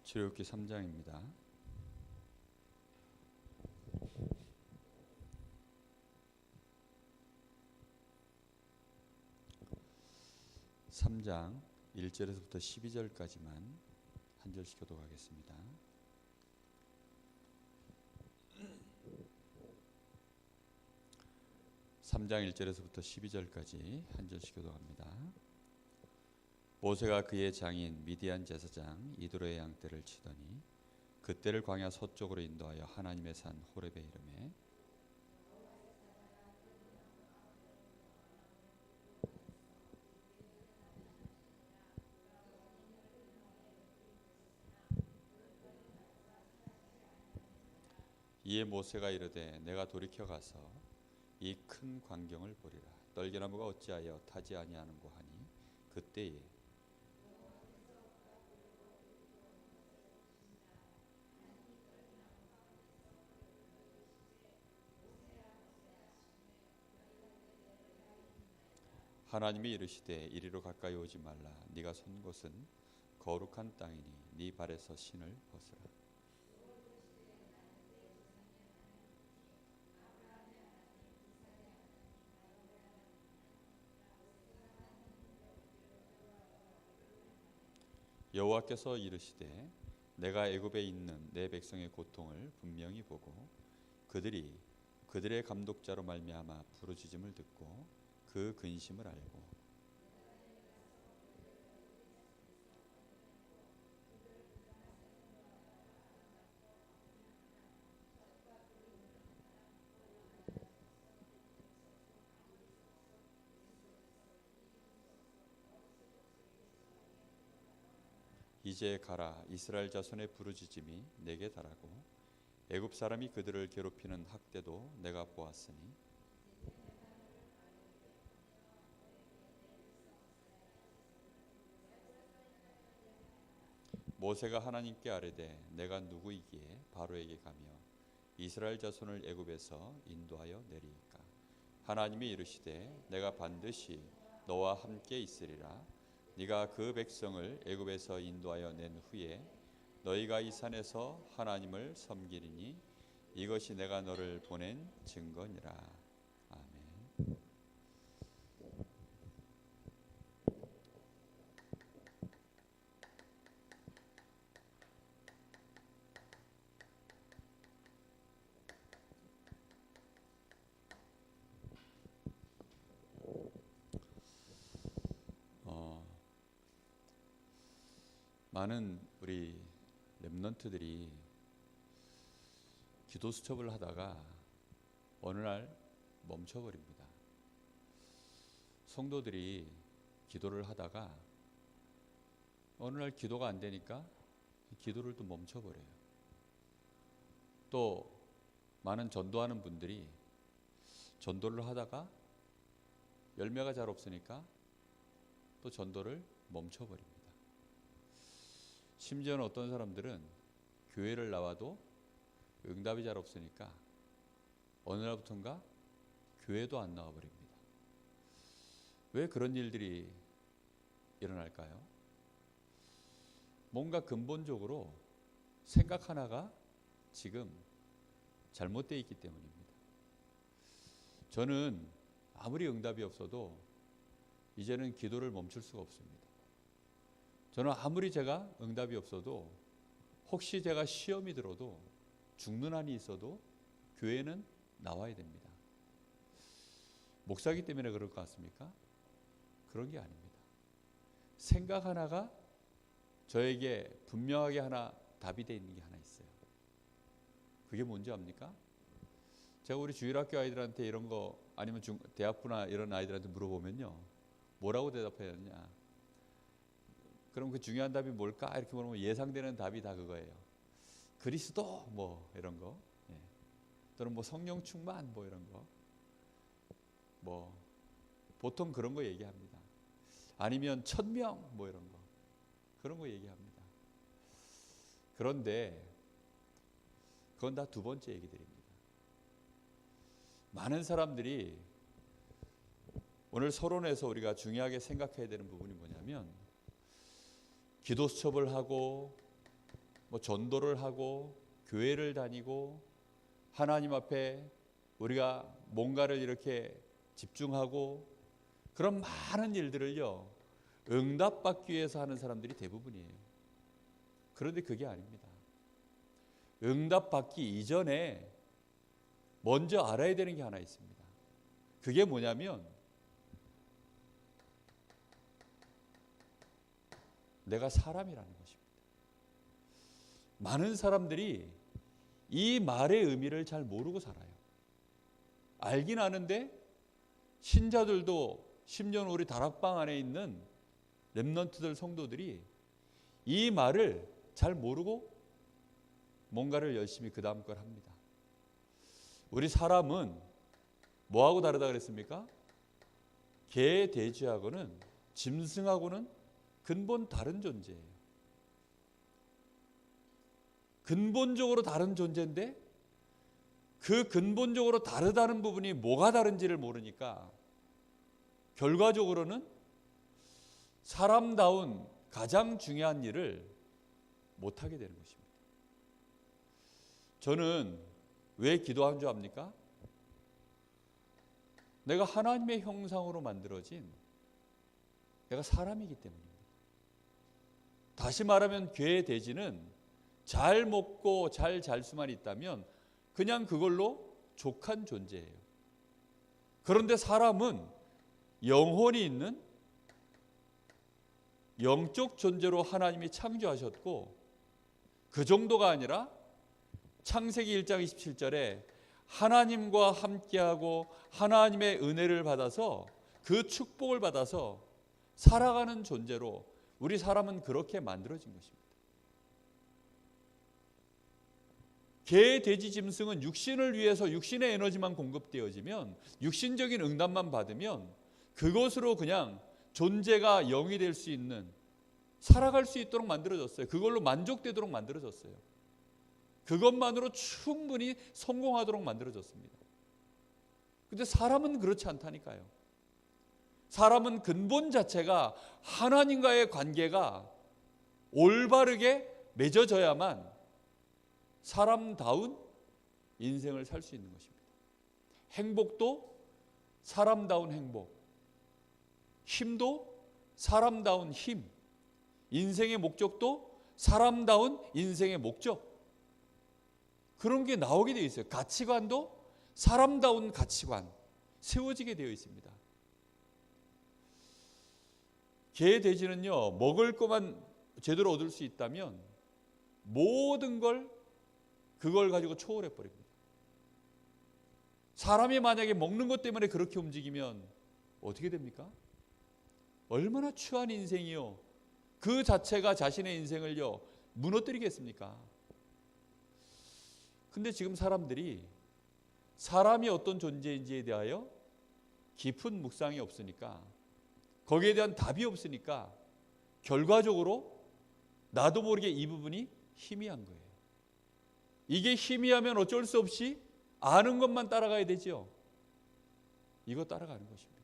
출애굽기 3장입니다. 3장 1절에서부터 12절까지만 한 절씩 교독하겠습니다. (3장 1절에서부터 12절까지) 한 절씩 교독합니다. 모세가 그의 장인 미디안 제사장 이드로의 양떼를 치더니 그떼를 광야 서쪽으로 인도하여 하나님의 산 호렙에 이르매 이에 모세가 이르되 내가 돌이켜 가서 이 큰 광경을 보리라. 떨기나무가 어찌하여 타지 아니하는고 하니 그때에 하나님이 이르시되 이리로 가까이 오지 말라. 네가 선 곳은 거룩한 땅이니 네 발에서 신을 벗으라. 여호와께서 이르시되 내가 애굽에 있는 내 백성의 고통을 분명히 보고 그들이 그들의 감독자로 말미암아 부르짖음을 듣고 그 근심을 알고 이제 가라. 이스라엘 자손의 부르짖음이 내게 달하고 애굽 사람이 그들을 괴롭히는 학대도 내가 보았으니 모세가 하나님께 아뢰되 내가 누구이기에 바로에게 가며 이스라엘 자손을 애굽에서 인도하여 내리이까. 하나님이 이르시되 내가 반드시 너와 함께 있으리라. 네가 그 백성을 애굽에서 인도하여 낸 후에 너희가 이 산에서 하나님을 섬기리니 이것이 내가 너를 보낸 증거니라. 아멘. 많은 우리 렘넌트들이 기도 수첩을 하다가 어느 날 멈춰버립니다. 성도들이 기도를 하다가 어느 날 기도가 안 되니까 기도를 또 멈춰버려요. 또 많은 전도하는 분들이 전도를 하다가 열매가 잘 없으니까 또 전도를 멈춰버립니다. 심지어는 어떤 사람들은 교회를 나와도 응답이 잘 없으니까 어느 날부턴가 교회도 안 나와버립니다. 왜 그런 일들이 일어날까요? 뭔가 근본적으로 생각 하나가 지금 잘못되어 있기 때문입니다. 저는 아무리 응답이 없어도 이제는 기도를 멈출 수가 없습니다. 저는 아무리 제가 응답이 없어도 혹시 제가 시험이 들어도 죽는 한이 있어도 교회는 나와야 됩니다. 목사기 때문에 그럴 것 같습니까? 그런 게 아닙니다. 생각 하나가 저에게 분명하게 하나 답이 되어 있는 게 하나 있어요. 그게 뭔지 압니까? 제가 우리 주일학교 아이들한테 이런 거 아니면 대학부나 이런 아이들한테 물어보면요. 뭐라고 대답해야 하느냐. 그럼 그 중요한 답이 뭘까? 이렇게 물으면 예상되는 답이 다 그거예요. 그리스도 뭐 이런 거, 또는 뭐 성령 충만 뭐 이런 거, 뭐 보통 그런 거 얘기합니다. 아니면 천명 뭐 이런 거, 그런 거 얘기합니다. 그런데 그건 다 두 번째 얘기들입니다. 많은 사람들이 오늘 서론에서 우리가 중요하게 생각해야 되는 부분이 뭐냐면 기도 수첩을 하고 뭐 전도를 하고 교회를 다니고 하나님 앞에 우리가 뭔가를 이렇게 집중하고 그런 많은 일들을요 응답받기 위해서 하는 사람들이 대부분이에요. 그런데 그게 아닙니다. 응답받기 이전에 먼저 알아야 되는 게 하나 있습니다. 그게 뭐냐면 내가 사람이라는 것입니다. 많은 사람들이 이 말의 의미를 잘 모르고 살아요. 알긴 아는데 신자들도 심지어는 우리 다락방 안에 있는 렘넌트들 성도들이 이 말을 잘 모르고 뭔가를 열심히 그 다음 걸 합니다. 우리 사람은 뭐하고 다르다 그랬습니까? 개, 돼지하고는 짐승하고는 근본 다른 존재예요. 근본적으로 다른 존재인데 그 근본적으로 다르다는 부분이 뭐가 다른지를 모르니까 결과적으로는 사람다운 가장 중요한 일을 못하게 되는 것입니다. 저는 왜 기도한 줄 압니까? 내가 하나님의 형상으로 만들어진 내가 사람이기 때문입니다. 다시 말하면 괴 돼지는 잘 먹고 잘 잘 수만 있다면 그냥 그걸로 족한 존재예요. 그런데 사람은 영혼이 있는 영적 존재로 하나님이 창조하셨고 그 정도가 아니라 창세기 1장 27절에 하나님과 함께하고 하나님의 은혜를 받아서 그 축복을 받아서 살아가는 존재로 우리 사람은 그렇게 만들어진 것입니다. 개, 돼지, 짐승은 육신을 위해서 육신의 에너지만 공급되어지면 육신적인 응답만 받으면 그것으로 그냥 존재가 영이 될 수 있는 살아갈 수 있도록 만들어졌어요. 그걸로 만족되도록 만들어졌어요. 그것만으로 충분히 성공하도록 만들어졌습니다. 그런데 사람은 그렇지 않다니까요. 사람은 근본 자체가 하나님과의 관계가 올바르게 맺어져야만 사람다운 인생을 살 수 있는 것입니다. 행복도 사람다운 행복, 힘도 사람다운 힘, 인생의 목적도 사람다운 인생의 목적, 그런 게 나오게 되어 있어요. 가치관도 사람다운 가치관 세워지게 되어 있습니다. 개, 돼지는요 먹을 것만 제대로 얻을 수 있다면 모든 걸 그걸 가지고 초월해 버립니다. 사람이 만약에 먹는 것 때문에 그렇게 움직이면 어떻게 됩니까? 얼마나 추한 인생이요. 그 자체가 자신의 인생을요 무너뜨리겠습니까? 근데 지금 사람들이 사람이 어떤 존재인지에 대하여 깊은 묵상이 없으니까 거기에 대한 답이 없으니까 결과적으로 나도 모르게 이 부분이 희미한 거예요. 이게 희미하면 어쩔 수 없이 아는 것만 따라가야 되죠. 이거 따라가는 것입니다.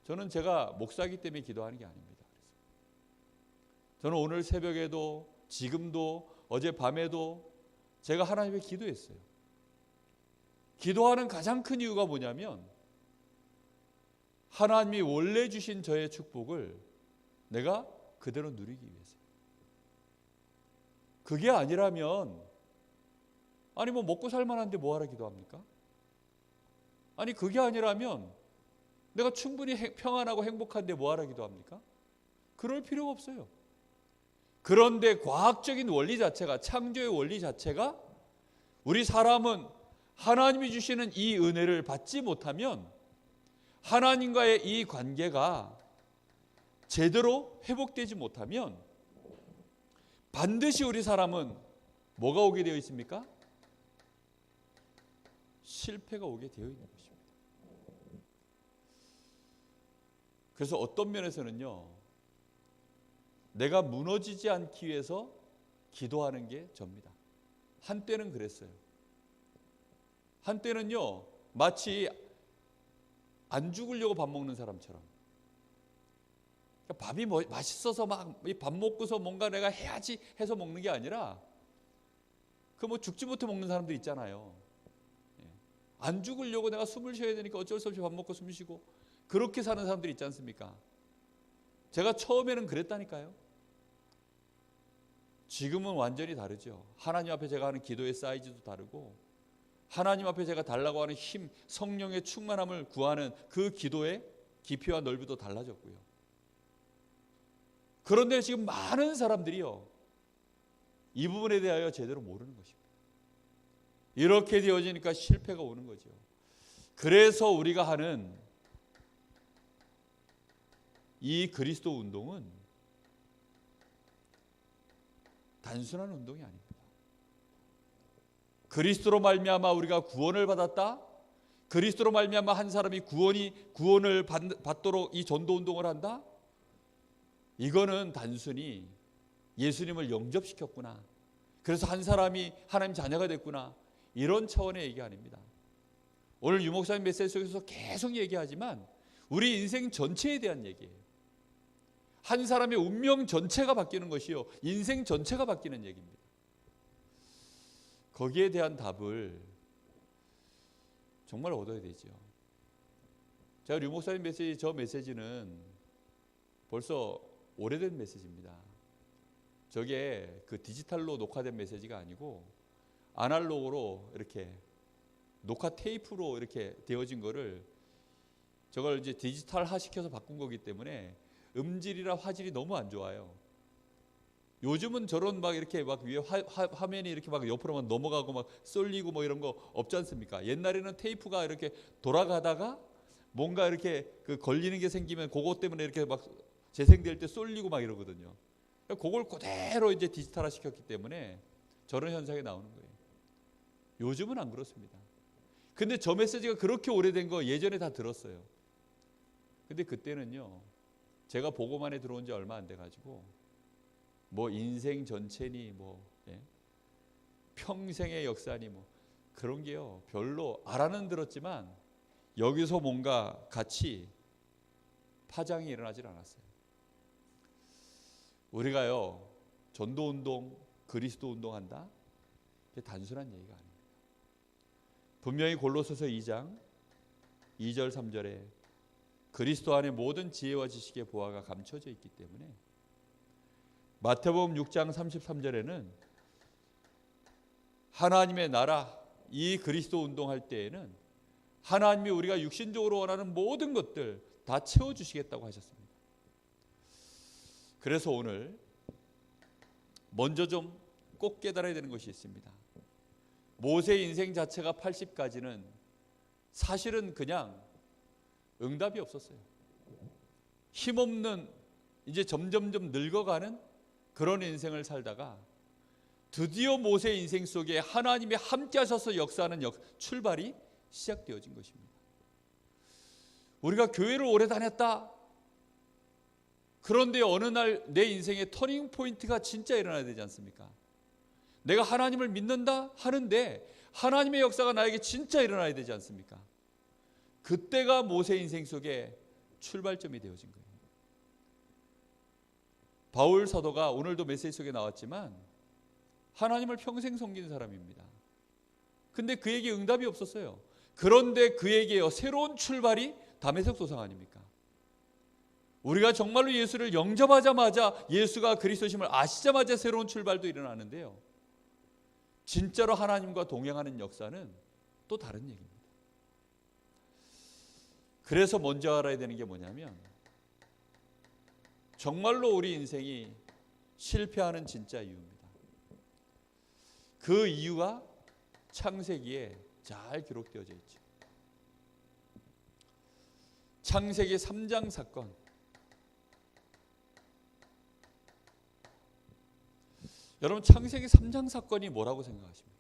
저는 제가 목사이기 때문에 기도하는 게 아닙니다. 저는 오늘 새벽에도 지금도 어젯밤에도 제가 하나님께 기도했어요. 기도하는 가장 큰 이유가 뭐냐면 하나님이 원래 주신 저의 축복을 내가 그대로 누리기 위해서요. 그게 아니라면 아니 뭐 먹고 살만한데 뭐하러 기도합니까? 아니 그게 아니라면 내가 충분히 평안하고 행복한데 뭐하러 기도합니까? 그럴 필요가 없어요. 그런데 과학적인 원리 자체가 창조의 원리 자체가 우리 사람은 하나님이 주시는 이 은혜를 받지 못하면 하나님과의 이 관계가 제대로 회복되지 못하면 반드시 우리 사람은 뭐가 오게 되어 있습니까? 실패가 오게 되어 있는 것입니다. 그래서 어떤 면에서는요 내가 무너지지 않기 위해서 기도하는 게 접니다. 한때는 그랬어요. 한때는요 마치 안 죽으려고 밥 먹는 사람처럼 밥이 맛있어서 막 밥 먹고서 뭔가 내가 해야지 해서 먹는 게 아니라 그 뭐 죽지 못해 먹는 사람들 있잖아요. 안 죽으려고 내가 숨을 쉬어야 되니까 어쩔 수 없이 밥 먹고 숨 쉬고 그렇게 사는 사람들이 있지 않습니까? 제가 처음에는 그랬다니까요. 지금은 완전히 다르죠. 하나님 앞에 제가 하는 기도의 사이즈도 다르고 하나님 앞에 제가 달라고 하는 힘, 성령의 충만함을 구하는 그 기도의 깊이와 넓이도 달라졌고요. 그런데 지금 많은 사람들이요, 이 부분에 대하여 제대로 모르는 것입니다. 이렇게 되어지니까 실패가 오는 거죠. 그래서 우리가 하는 이 그리스도 운동은 단순한 운동이 아닙니다. 그리스도로 말미암아 우리가 구원을 받았다. 그리스도로 말미암아 한 사람이 구원을 받도록 이 전도 운동을 한다. 이거는 단순히 예수님을 영접시켰구나, 그래서 한 사람이 하나님 자녀가 됐구나, 이런 차원의 얘기 아닙니다. 오늘 유목사님 메시지 속에서 계속 얘기하지만 우리 인생 전체에 대한 얘기예요. 한 사람의 운명 전체가 바뀌는 것이요, 인생 전체가 바뀌는 얘기입니다. 거기에 대한 답을 정말 얻어야 되죠. 제가 유목사님 메시지, 저 메시지는 벌써 오래된 메시지입니다. 저게 그 디지털로 녹화된 메시지가 아니고 아날로그로 이렇게 녹화 테이프로 이렇게 되어진 거를 저걸 이제 디지털화 시켜서 바꾼 거기 때문에 음질이나 화질이 너무 안 좋아요. 요즘은 저런 막 이렇게 막 위에 화면이 이렇게 막 옆으로 막 넘어가고 막 쏠리고 뭐 이런 거 없지 않습니까? 옛날에는 테이프가 이렇게 돌아가다가 뭔가 이렇게 그 걸리는 게 생기면 그것 때문에 이렇게 막 재생될 때 쏠리고 막 이러거든요. 그걸 그대로 이제 디지털화 시켰기 때문에 저런 현상이 나오는 거예요. 요즘은 안 그렇습니다. 근데 저 메시지가 그렇게 오래된 거 예전에 다 들었어요. 근데 그때는요, 제가 복음안에 들어온 지 얼마 안 돼 가지고 뭐 인생 전체니 뭐 평생의 역사니 뭐 그런 게요 별로 알아는 들었지만 여기서 뭔가 같이 파장이 일어나질 않았어요. 우리가요 전도운동, 그리스도 운동한다, 단순한 얘기가 아닙니다. 분명히 골로새서 2장 2절 3절에 그리스도 안에 모든 지혜와 지식의 보화가 감춰져 있기 때문에, 마태복음 6장 33절에는 하나님의 나라, 이 그리스도 운동할 때에는 하나님이 우리가 육신적으로 원하는 모든 것들 다 채워주시겠다고 하셨습니다. 그래서 오늘 먼저 좀 꼭 깨달아야 되는 것이 있습니다. 모세의 인생 자체가 80까지는 사실은 그냥 응답이 없었어요. 힘없는, 이제 점점점 늙어가는 그런 인생을 살다가 드디어 모세의 인생 속에 하나님이 함께 하셔서 역사하는 출발이 시작되어진 것입니다. 우리가 교회를 오래 다녔다. 그런데 어느 날 내 인생의 터닝 포인트가 진짜 일어나야 되지 않습니까? 내가 하나님을 믿는다 하는데 하나님의 역사가 나에게 진짜 일어나야 되지 않습니까? 그때가 모세 인생 속에 출발점이 되어진 거예요. 바울 사도가 오늘도 메시지 속에 나왔지만 하나님을 평생 섬기는 사람입니다. 근데 그에게 응답이 없었어요. 그런데 그에게 새로운 출발이 다메섹 소상 아닙니까? 우리가 정말로 예수를 영접하자마자, 예수가 그리스도심을 아시자마자 새로운 출발도 일어나는데요, 진짜로 하나님과 동행하는 역사는 또 다른 얘기입니다. 그래서 먼저 알아야 되는 게 뭐냐면, 정말로 우리 인생이 실패하는 진짜 이유입니다. 그 이유가 창세기에 잘 기록되어져 있죠. 창세기 3장 사건. 여러분, 창세기 3장 사건이 뭐라고 생각하십니까?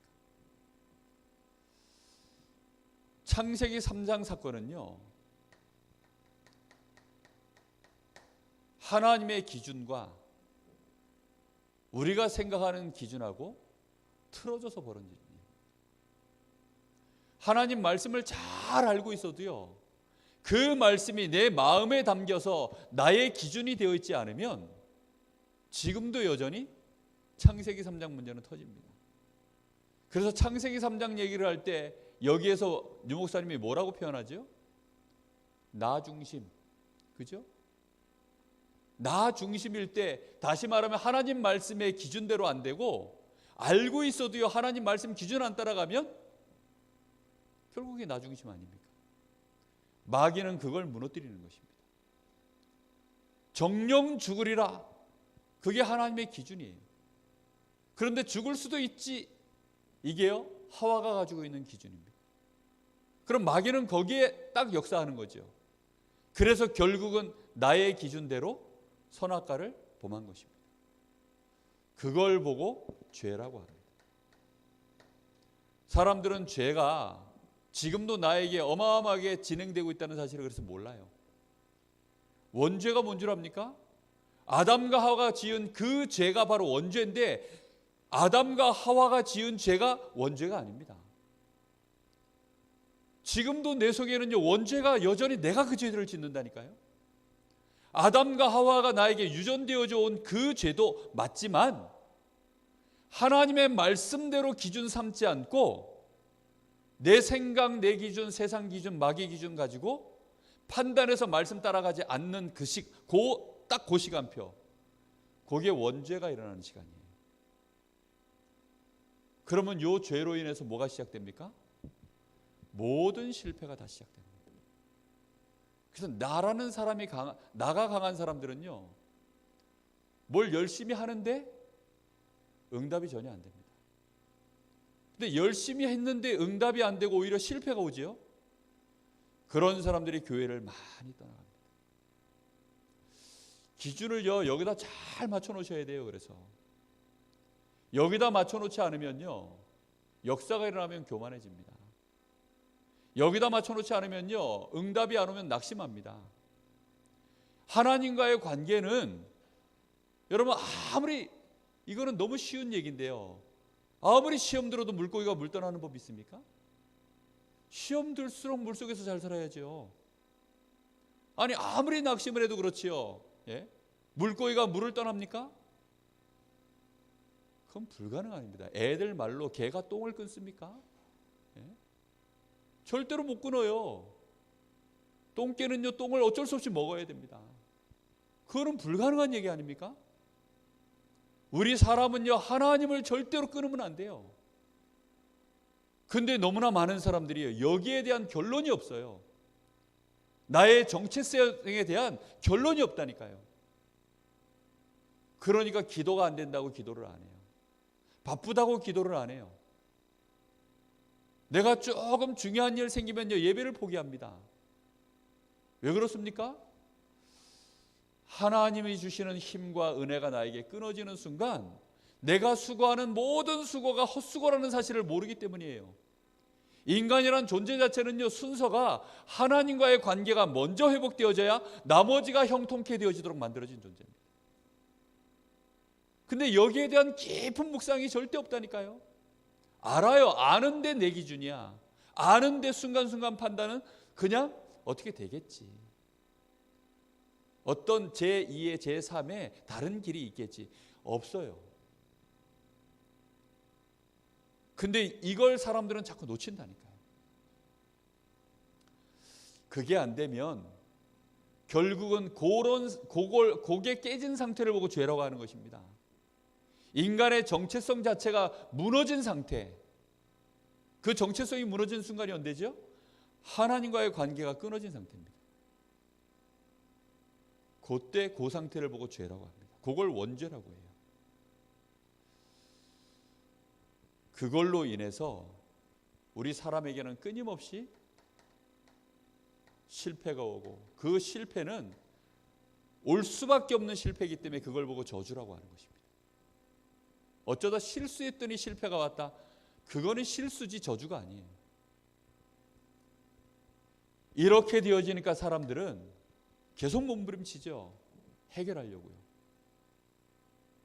창세기 3장 사건은요, 하나님의 기준과 우리가 생각하는 기준하고 틀어져서 벌어진 일이에요. 하나님 말씀을 잘 알고 있어도요, 그 말씀이 내 마음에 담겨서 나의 기준이 되어 있지 않으면 지금도 여전히 창세기 3장 문제는 터집니다. 그래서 창세기 3장 얘기를 할 때 여기에서 유 목사님이 뭐라고 표현하죠? 나 중심. 그죠? 나 중심일 때, 다시 말하면 하나님 말씀의 기준대로 안 되고, 알고 있어도요 하나님 말씀 기준 안 따라가면 결국에 나 중심 아닙니까? 마귀는 그걸 무너뜨리는 것입니다. 정령 죽으리라. 그게 하나님의 기준이에요. 그런데 죽을 수도 있지. 이게요 하와가 가지고 있는 기준입니다. 그럼 마귀는 거기에 딱 역사하는 거죠. 그래서 결국은 나의 기준대로 선악과를 범한 것입니다. 그걸 보고 죄라고 합니다. 사람들은 죄가 지금도 나에게 어마어마하게 진행되고 있다는 사실을 그래서 몰라요. 원죄가 뭔 줄 압니까? 아담과 하와가 지은 그 죄가 바로 원죄인데, 아담과 하와가 지은 죄가 원죄가 아닙니다. 지금도 내 속에는요 원죄가 여전히 내가 그 죄를 짓는다니까요. 아담과 하와가 나에게 유전되어져 온 그 죄도 맞지만 하나님의 말씀대로 기준 삼지 않고 내 생각, 내 기준, 세상 기준, 마귀 기준 가지고 판단해서 말씀 따라가지 않는 딱 그 시간표, 거기에 원죄가 일어나는 시간이에요. 그러면 이 죄로 인해서 뭐가 시작됩니까? 모든 실패가 다 시작됩니다. 그래서 나라는 사람이 나가 강한 사람들은요 뭘 열심히 하는데 응답이 전혀 안 됩니다. 근데 열심히 했는데 응답이 안 되고 오히려 실패가 오지요. 그런 사람들이 교회를 많이 떠나갑니다. 기준을요 여기다 잘 맞춰 놓으셔야 돼요. 그래서 여기다 맞춰 놓지 않으면요 역사가 일어나면 교만해집니다. 여기다 맞춰 놓지 않으면요 응답이 안 오면 낙심합니다. 하나님과의 관계는 여러분 아무리, 이거는 너무 쉬운 얘기인데요, 아무리 시험 들어도 물고기가 물 떠나는 법 있습니까? 시험 들수록 물속에서 잘 살아야죠. 아니 아무리 낙심을 해도 그렇지요. 예? 물고기가 물을 떠납니까? 그건 불가능합니다. 애들 말로 개가 똥을 끊습니까? 예? 절대로 못 끊어요. 똥개는요 똥을 어쩔 수 없이 먹어야 됩니다. 그거는 불가능한 얘기 아닙니까? 우리 사람은요 하나님을 절대로 끊으면 안 돼요. 근데 너무나 많은 사람들이 여기에 대한 결론이 없어요. 나의 정체성에 대한 결론이 없다니까요. 그러니까 기도가 안 된다고 기도를 안 해요. 바쁘다고 기도를 안 해요. 내가 조금 중요한 일 생기면요 예배를 포기합니다. 왜 그렇습니까? 하나님이 주시는 힘과 은혜가 나에게 끊어지는 순간 내가 수고하는 모든 수고가 헛수고라는 사실을 모르기 때문이에요. 인간이란 존재 자체는요 순서가 하나님과의 관계가 먼저 회복되어져야 나머지가 형통케 되어지도록 만들어진 존재입니다. 근데 여기에 대한 깊은 묵상이 절대 없다니까요. 알아요. 아는데 내 기준이야. 아는데 순간순간 판단은 그냥 어떻게 되겠지. 어떤 제2의 제3의 다른 길이 있겠지. 없어요. 근데 이걸 사람들은 자꾸 놓친다니까요. 그게 안 되면 결국은 고개 깨진 상태를 보고 죄라고 하는 것입니다. 인간의 정체성 자체가 무너진 상태, 그 정체성이 무너진 순간이 언제죠? 하나님과의 관계가 끊어진 상태입니다. 그때 그 상태를 보고 죄라고 합니다. 그걸 원죄라고 해요. 그걸로 인해서 우리 사람에게는 끊임없이 실패가 오고, 그 실패는 올 수밖에 없는 실패이기 때문에 그걸 보고 저주라고 하는 것입니다. 어쩌다 실수했더니 실패가 왔다. 그거는 실수지 저주가 아니에요. 이렇게 되어지니까 사람들은 계속 몸부림치죠. 해결하려고요.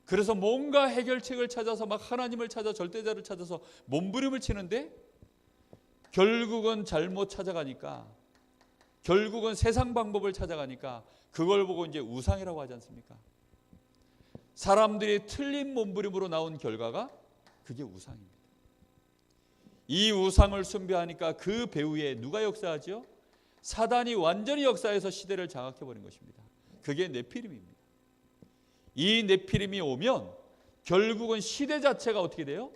그래서 뭔가 해결책을 찾아서 막 하나님을 찾아 절대자를 찾아서 몸부림을 치는데 결국은 잘못 찾아가니까 결국은 세상 방법을 찾아가니까 그걸 보고 이제 우상이라고 하지 않습니까? 사람들이 틀린 몸부림으로 나온 결과가 그게 우상입니다. 이 우상을 숭배하니까 그 배후에 누가 역사하죠? 사단이 완전히 역사해서 시대를 장악해버린 것입니다. 그게 네피림입니다. 이 네피림이 오면 결국은 시대 자체가 어떻게 돼요?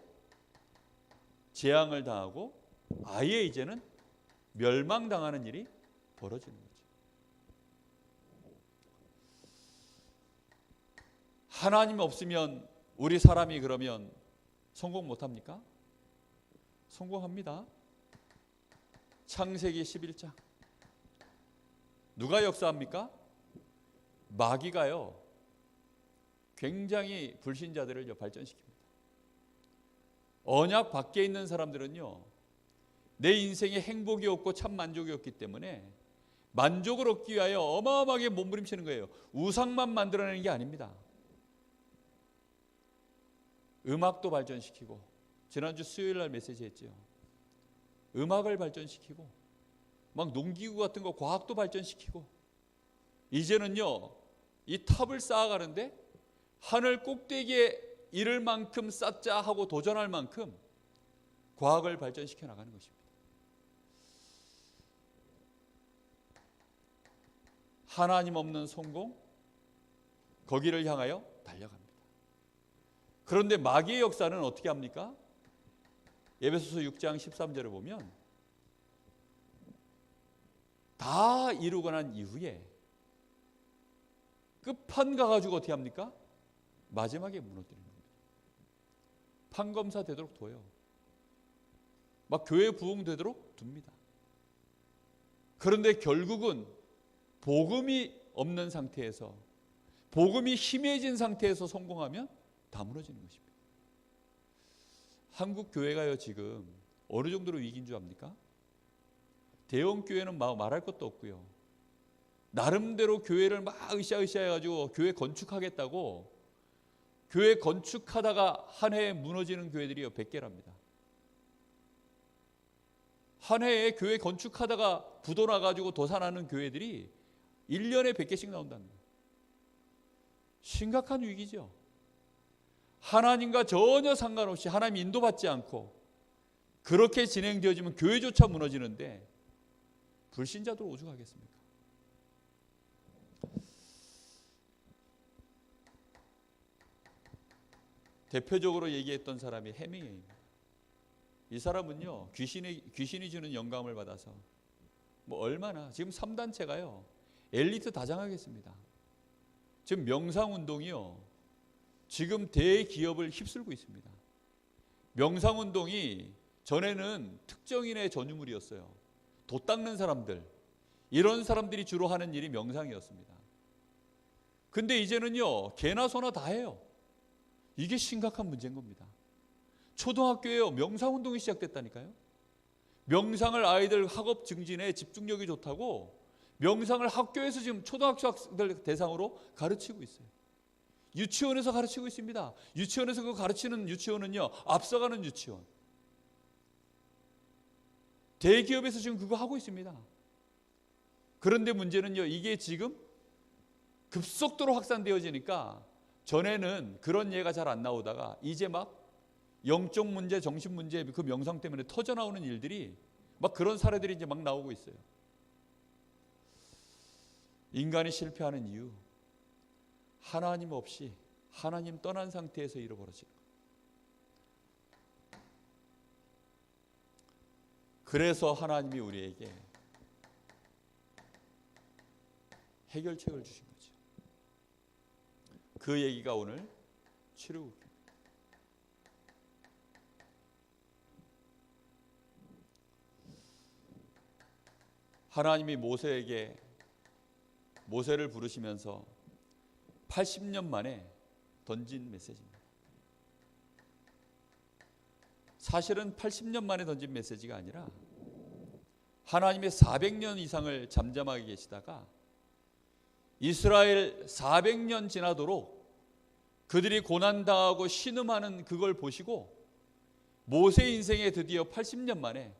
재앙을 당하고 아예 이제는 멸망당하는 일이 벌어지는 거죠. 하나님 없으면 우리 사람이 그러면 성공 못합니까? 성공합니다. 창세기 11장. 누가 역사합니까? 마귀가요. 굉장히 불신자들을 발전시킵니다. 언약 밖에 있는 사람들은요. 내 인생에 행복이 없고 참 만족이 없기 때문에 만족을 얻기 위하여 어마어마하게 몸부림치는 거예요. 우상만 만들어내는 게 아닙니다. 음악도 발전시키고, 지난주 수요일 날 메시지 했죠. 음악을 발전시키고 막 농기구 같은 거 과학도 발전시키고, 이제는요 이 탑을 쌓아가는데 하늘 꼭대기에 이를 만큼 쌓자 하고 도전할 만큼 과학을 발전시켜 나가는 것입니다. 하나님 없는 성공, 거기를 향하여 달려갑니다. 그런데 마귀의 역사는 어떻게 합니까? 에베소서 6장 13절을 보면 다 이루고 난 이후에 끝판 가가지고 어떻게 합니까? 마지막에 무너뜨리는 겁니다. 판검사 되도록 둬요. 막 교회 부흥되도록 둡니다. 그런데 결국은 복음이 없는 상태에서, 복음이 희미해진 상태에서 성공하면 다 무너지는 것입니다. 한국 교회가요 지금 어느 정도로 위기인 줄 압니까? 대형 교회는 말할 것도 없고요. 나름대로 교회를 막 으쌰으쌰 해가지고 교회 건축하겠다고 교회 건축하다가 한 해에 무너지는 교회들이요 100개랍니다. 한 해에 교회 건축하다가 부도 나가지고 도산하는 교회들이 1년에 100개씩 나온다는 거예요. 심각한 위기죠. 하나님과 전혀 상관없이 하나님 인도받지 않고 그렇게 진행되어지면 교회조차 무너지는데 불신자들 오죽하겠습니까? 대표적으로 얘기했던 사람이 해밍웨이입니다. 이 사람은요 귀신이 주는 영감을 받아서 뭐 얼마나 지금 3단체가요 엘리트 다 장하겠습니다. 지금 명상운동이요 지금 대기업을 휩쓸고 있습니다. 명상운동이 전에는 특정인의 전유물이었어요. 도 닦는 사람들, 이런 사람들이 주로 하는 일이 명상이었습니다. 근데 이제는요 개나 소나 다 해요. 이게 심각한 문제인 겁니다. 초등학교에 명상운동이 시작됐다니까요. 명상을 아이들 학업 증진에 집중력이 좋다고 명상을 학교에서 지금 초등학생들 대상으로 가르치고 있어요. 유치원에서 가르치고 있습니다. 유치원에서 그 가르치는 유치원은요 앞서가는 유치원. 대기업에서 지금 그거 하고 있습니다. 그런데 문제는요 이게 지금 급속도로 확산되어지니까 전에는 그런 예가 잘 안 나오다가 이제 막 영적 문제, 정신 문제, 그 명상 때문에 터져 나오는 일들이 막 그런 사례들이 이제 막 나오고 있어요. 인간이 실패하는 이유, 하나님 없이 하나님 떠난 상태에서 이루어지는 것. 그래서 하나님이 우리에게 해결책을 주신 거죠. 그 얘기가 오늘 치루국입니다. 하나님이 모세를 부르시면서 80년 만에 던진 메시지입니다. 사실은 80년 만에 던진 메시지가 아니라 하나님의 400년 이상을 잠잠하게 계시다가 이스라엘 400년 지나도록 그들이 고난당하고 신음하는 그걸 보시고 모세 인생에 드디어 80년 만에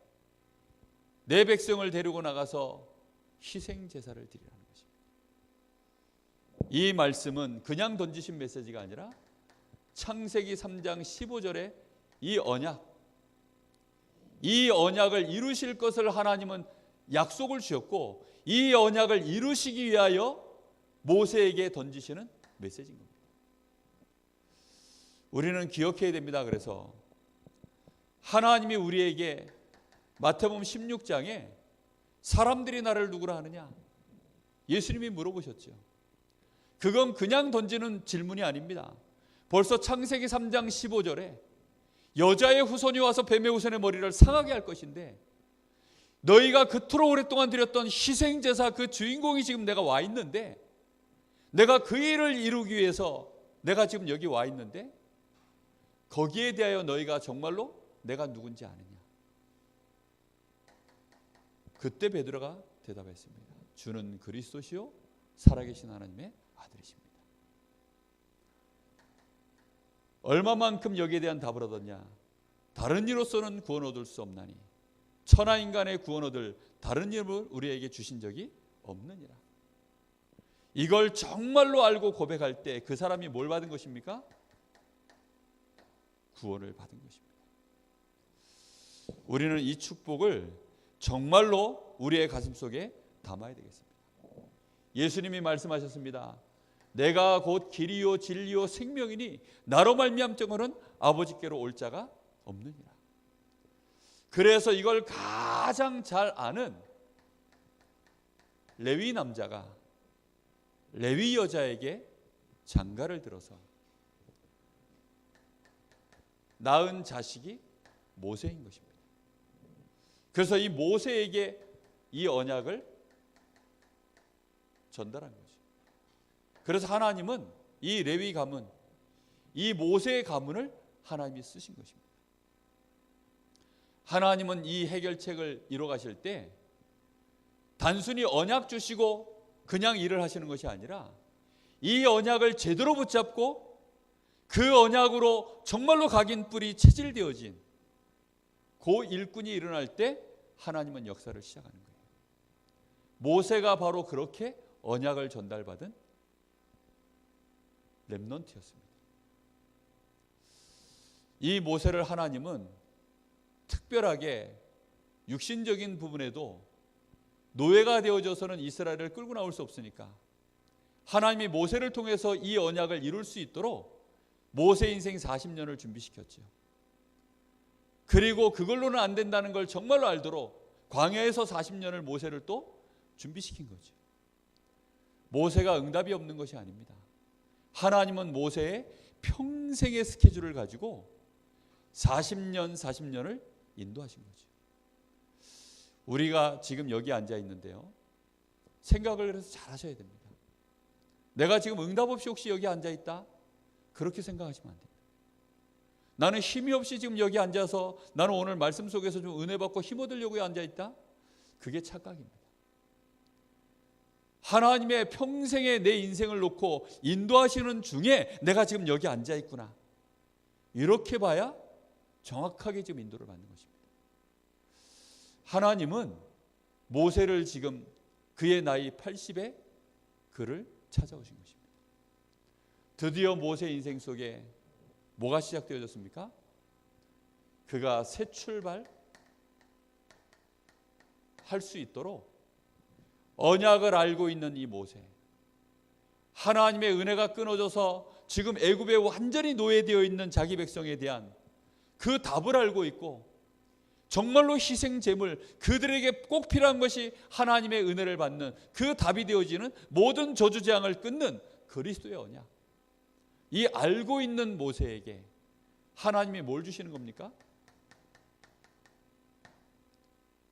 내 백성을 데리고 나가서 희생 제사를 드리라는 것입니다. 이 말씀은 그냥 던지신 메시지가 아니라 창세기 3장 15절에 이 언약을 이루실 것을 하나님은 약속을 주셨고, 이 언약을 이루시기 위하여 모세에게 던지시는 메시지인 겁니다. 우리는 기억해야 됩니다. 그래서 하나님이 우리에게 마태복음 16장에 사람들이 나를 누구라 하느냐, 예수님이 물어보셨죠. 그건 그냥 던지는 질문이 아닙니다. 벌써 창세기 3장 15절에 여자의 후손이 와서 뱀의 후손의 머리를 상하게 할 것인데, 너희가 그토록 오랫동안 드렸던 희생제사 그 주인공이 지금 내가 와 있는데, 내가 그 일을 이루기 위해서 내가 지금 여기 와 있는데, 거기에 대하여 너희가 정말로 내가 누군지 아느냐. 그때 베드로가 대답했습니다. 주는 그리스도시요 살아계신 하나님의 아들이십니다. 얼마만큼 여기에 대한 답을 얻었냐. 다른 이로서는 구원 얻을 수 없나니 천하인간의 구원 얻을 다른 이름을 우리에게 주신 적이 없느니라. 이걸 정말로 알고 고백할 때 그 사람이 뭘 받은 것입니까? 구원을 받은 것입니다. 우리는 이 축복을 정말로 우리의 가슴속에 담아야 되겠습니다. 예수님이 말씀하셨습니다. 내가 곧 길이요 진리요 생명이니 나로 말미암자고는 아버지께로 올 자가 없느니라. 그래서 이걸 가장 잘 아는 레위 남자가 레위 여자에게 장가를 들어서 낳은 자식이 모세인 것입니다. 그래서 이 모세에게 이 언약을 전달한 거죠. 그래서 하나님은 이 레위 가문, 이 모세의 가문을 하나님이 쓰신 것입니다. 하나님은 이 해결책을 이뤄 가실 때 단순히 언약 주시고 그냥 일을 하시는 것이 아니라 이 언약을 제대로 붙잡고 그 언약으로 정말로 각인 뿔이 체질되어진 그 일꾼이 일어날 때 하나님은 역사를 시작하는 거예요. 모세가 바로 그렇게 언약을 전달받은 렘넌트였습니다. 이 모세를 하나님은 특별하게 육신적인 부분에도 노예가 되어져서는 이스라엘을 끌고 나올 수 없으니까 하나님이 모세를 통해서 이 언약을 이룰 수 있도록 모세 인생 40년을 준비시켰죠. 그리고 그걸로는 안 된다는 걸 정말로 알도록 광야에서 40년을 모세를 또 준비시킨 거죠. 모세가 응답이 없는 것이 아닙니다. 하나님은 모세의 평생의 스케줄을 가지고 40년을 인도하신 거죠. 우리가 지금 여기 앉아 있는데요, 생각을 해서 잘 하셔야 됩니다. 내가 지금 응답 없이 혹시 여기 앉아 있다? 그렇게 생각하시면 안 됩니다. 나는 힘이 없이 지금 여기 앉아서 나는 오늘 말씀 속에서 좀 은혜 받고 힘 얻으려고 앉아 있다? 그게 착각입니다. 하나님의 평생에 내 인생을 놓고 인도하시는 중에 내가 지금 여기 앉아 있구나, 이렇게 봐야 정확하게 지금 인도를 받는 것입니다. 하나님은 모세를 지금 그의 나이 80에 그를 찾아오신 것입니다. 드디어 모세 인생 속에 뭐가 시작되어졌습니까? 그가 새 출발 할 수 있도록 언약을 알고 있는 이 모세, 하나님의 은혜가 끊어져서 지금 애굽에 완전히 노예되어 있는 자기 백성에 대한 그 답을 알고 있고, 정말로 희생 제물, 그들에게 꼭 필요한 것이 하나님의 은혜를 받는 그 답이 되어지는 모든 저주 재앙을 끊는 그리스도의 언약, 이 알고 있는 모세에게 하나님이 뭘 주시는 겁니까?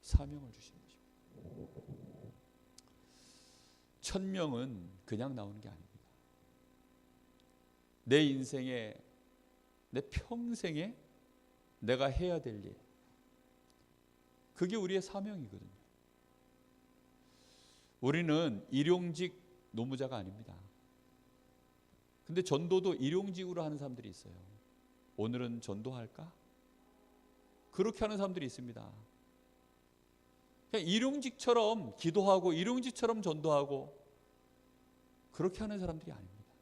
사명을 주시는 것입니다. 천명은 그냥 나오는 게 아닙니다. 내 인생에, 내 평생에 내가 해야 될 일, 그게 우리의 사명이거든요. 우리는 일용직 노무자가 아닙니다. 근데 전도도 일용직으로 하는 사람들이 있어요. 오늘은 전도할까? 그렇게 하는 사람들이 있습니다. 그냥 일용직처럼 기도하고 일용직처럼 전도하고 그렇게 하는 사람들이 아닙니다.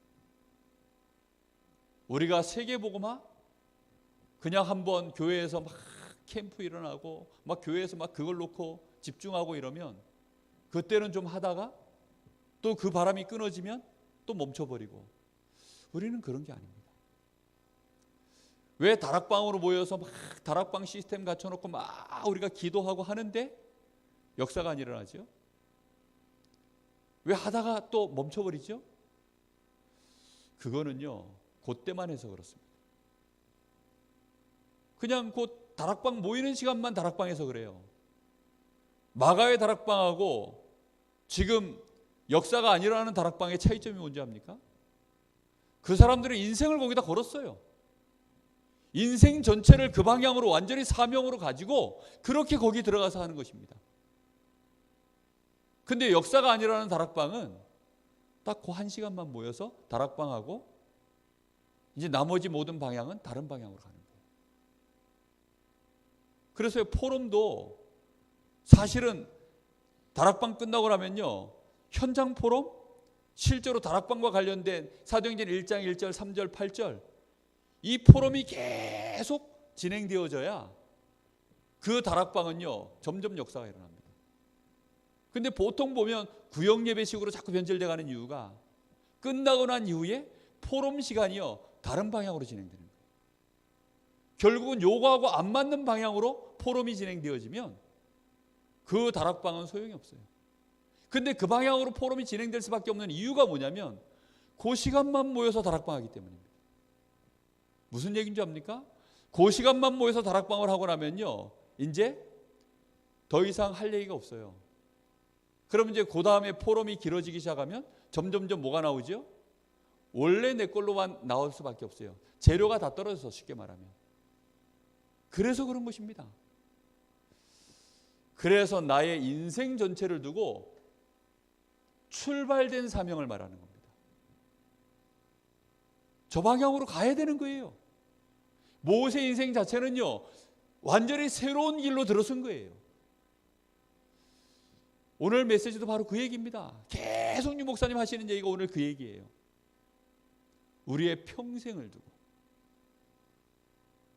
우리가 세계복음화 그냥 한번 교회에서 막 캠프 일어나고 막 교회에서 막 그걸 놓고 집중하고 이러면 그때는 좀 하다가 또 그 바람이 끊어지면 또 멈춰버리고, 우리는 그런 게 아닙니다. 왜 다락방으로 모여서 막 다락방 시스템 갖춰놓고 막 우리가 기도하고 하는데 역사가 안 일어나죠? 왜 하다가 또 멈춰버리죠? 그거는요, 그때만 해서 그렇습니다. 그냥 곧 다락방 모이는 시간만 다락방에서 그래요. 마가의 다락방하고 지금 역사가 안 일어나는 다락방의 차이점이 뭔지 압니까? 그 사람들은 인생을 거기다 걸었어요. 인생 전체를 그 방향으로 완전히 사명으로 가지고 그렇게 거기 들어가서 하는 것입니다. 근데 역사가 안 일어나는 다락방은 딱 그 한 시간만 모여서 다락방하고 이제 나머지 모든 방향은 다른 방향으로 가는 거예요. 그래서 포럼도 사실은 다락방 끝나고 나면요, 현장 포럼, 실제로 다락방과 관련된 사도행전 1장 1절 3절 8절 이 포럼이 계속 진행되어져야 그 다락방은요 점점 역사가 일어납니다. 근데 보통 보면 구역 예배식으로 자꾸 변질돼 가는 이유가 끝나고 난 이후에 포럼 시간이요 다른 방향으로 진행되는 거예요. 결국은 요거하고 안 맞는 방향으로 포럼이 진행되어지면 그 다락방은 소용이 없어요. 근데 그 방향으로 포럼이 진행될 수밖에 없는 이유가 뭐냐면 그 시간만 모여서 다락방 하기 때문입니다. 무슨 얘기인지 압니까? 그 시간만 모여서 다락방을 하고 나면요 이제 더 이상 할 얘기가 없어요. 그럼 이제 그 다음에 포럼이 길어지기 시작하면 점점점 뭐가 나오죠? 원래 내 걸로만 나올 수밖에 없어요. 재료가 다 떨어져서, 쉽게 말하면. 그래서 그런 것입니다. 그래서 나의 인생 전체를 두고 출발된 사명을 말하는 겁니다. 저 방향으로 가야 되는 거예요. 모세 인생 자체는요 완전히 새로운 길로 들어선 거예요. 오늘 메시지도 바로 그 얘기입니다. 계속 유 목사님 하시는 얘기가 오늘 그 얘기예요. 우리의 평생을 두고.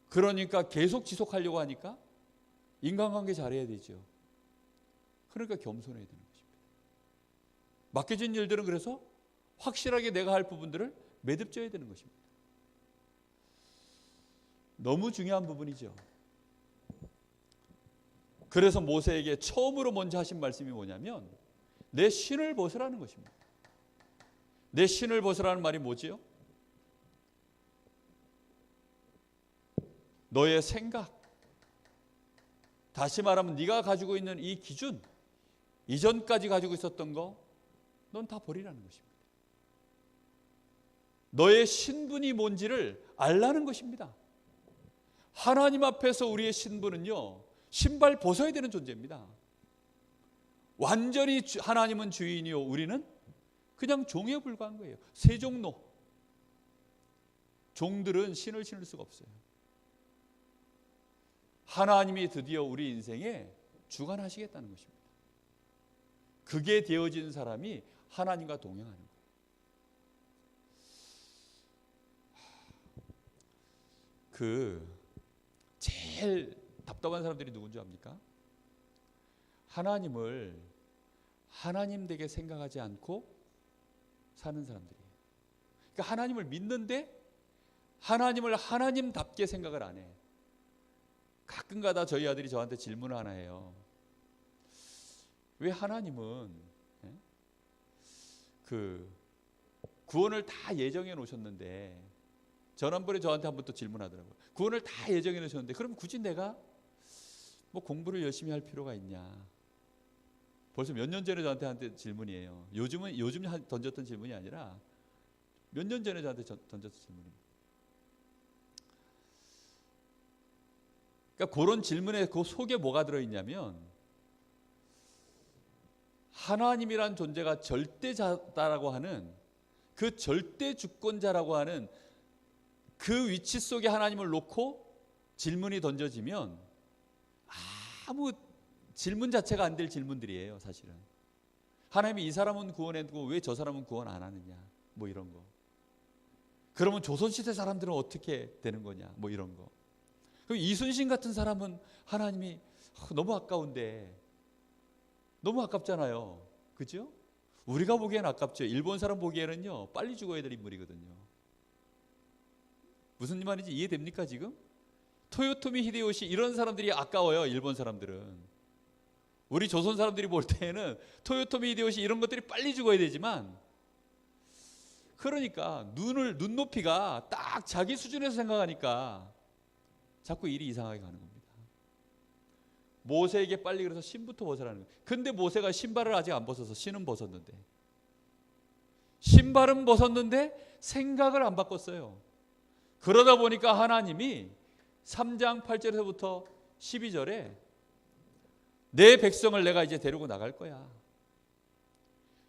그러니까 계속 지속하려고 하니까 인간관계 잘해야 되죠. 그러니까 겸손해야 되는 것입니다. 맡겨진 일들은 그래서 확실하게 내가 할 부분들을 매듭져야 되는 것입니다. 너무 중요한 부분이죠. 그래서 모세에게 처음으로 먼저 하신 말씀이 뭐냐면 내 신을 벗으라는 것입니다. 내 신을 벗으라는 말이 뭐지요? 너의 생각, 다시 말하면 네가 가지고 있는 이 기준, 이전까지 가지고 있었던 거 넌 다 버리라는 것입니다. 너의 신분이 뭔지를 알라는 것입니다. 하나님 앞에서 우리의 신분은요 신발 벗어야 되는 존재입니다. 완전히 하나님은 주인이요 우리는 그냥 종에 불과한 거예요. 세종로. 종들은 신을 신을 수가 없어요. 하나님이 드디어 우리 인생에 주관하시겠다는 것입니다. 그게 되어진 사람이 하나님과 동행하는 거예요. 그 제일 답답한 사람들이 누군지 압니까? 하나님을 하나님 되게 생각하지 않고 사는 사람들이에요. 그러니까 하나님을 믿는데 하나님을 하나님답게 생각을 안 해. 가끔가다 저희 아들이 저한테 질문을 하나 해요. 왜 하나님은 그 구원을 다 예정해 놓으셨는데, 지난번에 저한테 한번 또 질문하더라고요. 구원을 다 예정해 놓으셨는데 그럼 굳이 내가 뭐 공부를 열심히 할 필요가 있냐. 벌써 몇 년 전에 저한테 한 질문이에요. 요즘 던졌던 질문이 아니라 몇 년 전에 저한테 던졌던 질문입니다. 그러니까 그런 질문에 그 속에 뭐가 들어있냐면 하나님이란 존재가 절대자다라고 하는 그 절대 주권자라고 하는 그 위치 속에 하나님을 놓고 질문이 던져지면 아무 질문 자체가 안 될 질문들이에요, 사실은. 하나님이 이 사람은 구원했고 왜 저 사람은 구원 안 하느냐, 뭐 이런 거. 그러면 조선시대 사람들은 어떻게 되는 거냐, 뭐 이런 거. 그럼 이순신 같은 사람은 하나님이 너무 아까운데, 너무 아깝잖아요, 그죠? 우리가 보기엔 아깝죠. 일본 사람 보기에는요, 빨리 죽어야 될 인물이거든요. 무슨 말인지 이해됩니까 지금? 토요토미 히데요시 이런 사람들이 아까워요, 일본 사람들은. 우리 조선 사람들이 볼 때에는 토요토미 히데요시 이런 것들이 빨리 죽어야 되지만, 그러니까 눈높이가 딱 자기 수준에서 생각하니까 자꾸 일이 이상하게 가는 겁니다. 모세에게 빨리 그래서 신부터 벗으라는 거예요. 근데 모세가 신발을 아직 안 벗어서 신은 벗었는데, 신발은 벗었는데 생각을 안 바꿨어요. 그러다 보니까 하나님이 3장 8절에서부터 12절에 내 백성을 내가 이제 데리고 나갈 거야.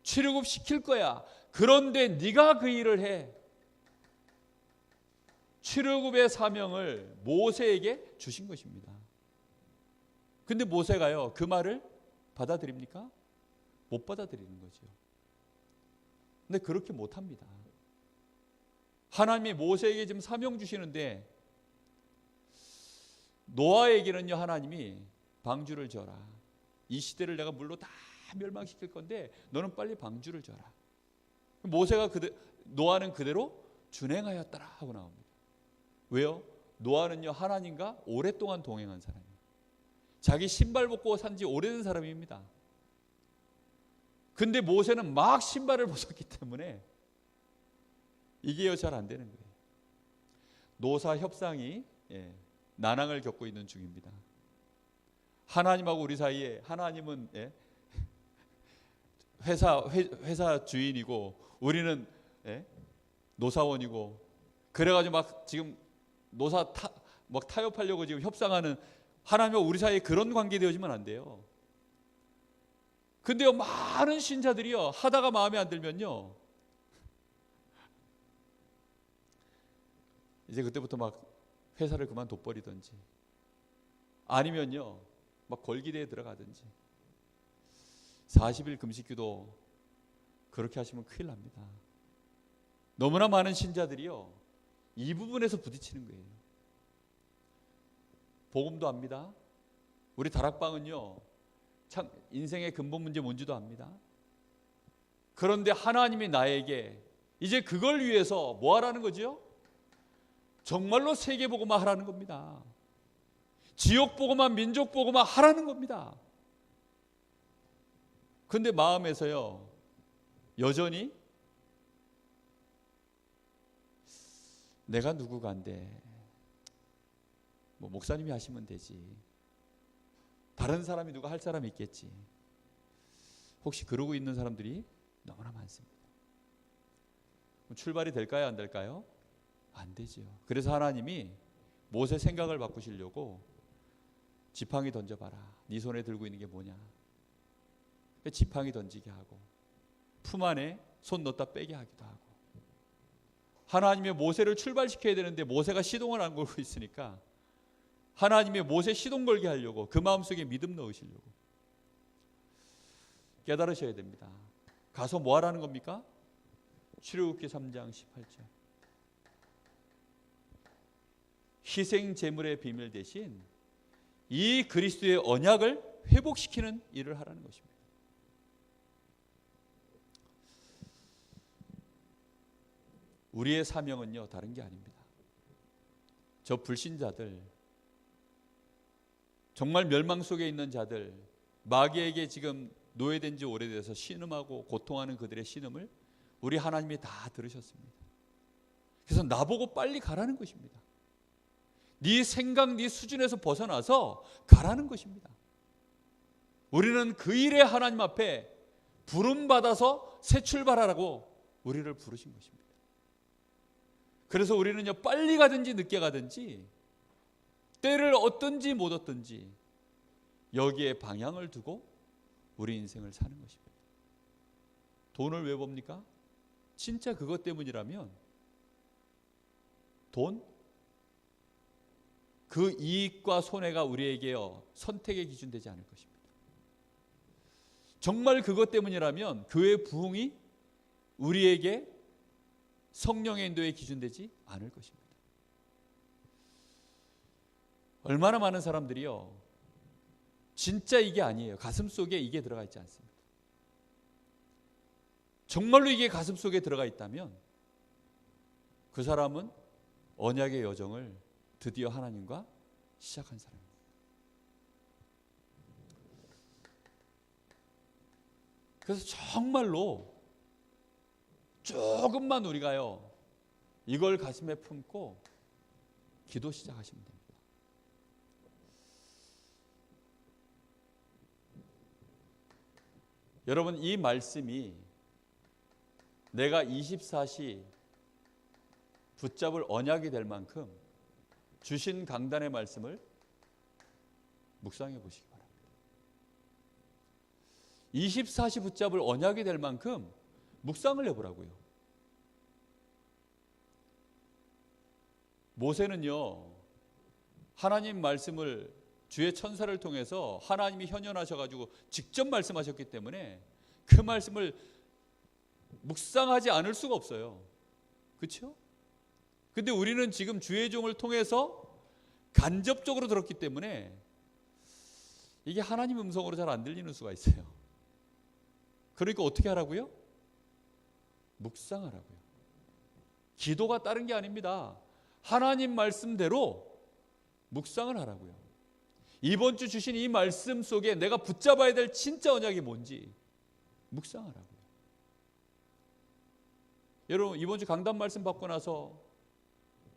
출애굽 시킬 거야. 그런데 네가 그 일을 해. 출애굽의 사명을 모세에게 주신 것입니다. 근데 모세가요, 그 말을 받아들입니까? 못 받아들이는 거죠. 근데 그렇게 못 합니다. 하나님이 모세에게 지금 사명 주시는데, 노아에게는요, 하나님이 방주를 져라. 이 시대를 내가 물로 다 멸망시킬 건데 너는 빨리 방주를 져라. 모세가 노아는 그대로 준행하였더라 하고 나옵니다. 왜요? 노아는요, 하나님과 오랫동안 동행한 사람이에요. 자기 신발 벗고 산 지 오래된 사람입니다. 근데 모세는 막 신발을 벗었기 때문에 이게 잘 안 되는 거예요. 노사 협상이 난항을 겪고 있는 중입니다. 하나님하고 우리 사이에, 하나님은 회사 주인이고 우리는 노사원이고, 그래가지고 막 지금 막 타협하려고 지금 협상하는, 하나님과 우리 사이에 그런 관계 되어지면 안 돼요. 근데요, 많은 신자들이요, 하다가 마음에 안 들면요, 이제 그때부터 막 회사를 그만 둬버리든지, 아니면요 막 걸기대에 들어가든지. 40일 금식기도 그렇게 하시면 큰일 납니다. 너무나 많은 신자들이요, 이 부분에서 부딪히는 거예요. 복음도 압니다. 우리 다락방은요, 참 인생의 근본 문제 뭔지도 압니다. 그런데 하나님이 나에게 이제 그걸 위해서 뭐 하라는 거죠? 정말로 세계 복음화 하라는 겁니다. 지역 복음화, 민족 복음화 하라는 겁니다. 근데 마음에서요, 여전히 내가 누구간데, 뭐 목사님이 하시면 되지, 다른 사람이 누가 할 사람이 있겠지. 혹시 그러고 있는 사람들이 너무나 많습니다. 출발이 될까요, 안 될까요? 안 되죠. 그래서 하나님이 모세 생각을 바꾸시려고 지팡이 던져봐라. 네 손에 들고 있는 게 뭐냐. 지팡이 던지게 하고 품 안에 손 넣었다 빼게 하기도 하고. 하나님의 모세를 출발시켜야 되는데 모세가 시동을 안 걸고 있으니까 하나님의 모세 시동 걸게 하려고, 그 마음속에 믿음 넣으시려고. 깨달으셔야 됩니다. 가서 뭐 하라는 겁니까? 출애굽기 3장 18절. 희생 제물의 비밀 대신 이 그리스도의 언약을 회복시키는 일을 하라는 것입니다. 우리의 사명은요, 다른 게 아닙니다. 저 불신자들, 정말 멸망 속에 있는 자들, 마귀에게 지금 노예된 지 오래돼서 신음하고 고통하는 그들의 신음을 우리 하나님이 다 들으셨습니다. 그래서 나보고 빨리 가라는 것입니다. 네 생각, 네 수준에서 벗어나서 가라는 것입니다. 우리는 그 일에 하나님 앞에 부름받아서 새 출발하라고 우리를 부르신 것입니다. 그래서 우리는요, 빨리 가든지 늦게 가든지, 때를 얻든지 못 얻든지 여기에 방향을 두고 우리 인생을 사는 것입니다. 돈을 왜 봅니까? 진짜 그것 때문이라면 돈, 그 이익과 손해가 우리에게요, 선택의 기준 되지 않을 것입니다. 정말 그것 때문이라면 교회 부흥이 우리에게 성령의 인도에 기준되지 않을 것입니다. 얼마나 많은 사람들이요, 진짜 이게 아니에요. 가슴 속에 이게 들어가 있지 않습니다. 정말로 이게 가슴 속에 들어가 있다면 그 사람은 언약의 여정을 드디어 하나님과 시작한 사람입니다. 그래서 정말로 조금만 우리가요, 이걸 가슴에 품고 기도 시작하시면 됩니다. 여러분, 이 말씀이 내가 24시 붙잡을 언약이 될 만큼 주신 강단의 말씀을 묵상해 보시기 바랍니다. 24시 붙잡을 언약이 될 만큼 묵상을 해보라고요. 모세는요, 하나님 말씀을 주의 천사를 통해서 하나님이 현현하셔가지고 직접 말씀하셨기 때문에 그 말씀을 묵상하지 않을 수가 없어요. 그렇죠? 근데 우리는 지금 주의 종을 통해서 간접적으로 들었기 때문에 이게 하나님 음성으로 잘 안 들리는 수가 있어요. 그러니까 어떻게 하라고요? 묵상하라고요. 기도가 다른 게 아닙니다. 하나님 말씀대로 묵상을 하라고요. 이번 주 주신 이 말씀 속에 내가 붙잡아야 될 진짜 언약이 뭔지 묵상하라고요. 여러분, 이번 주 강단 말씀 받고 나서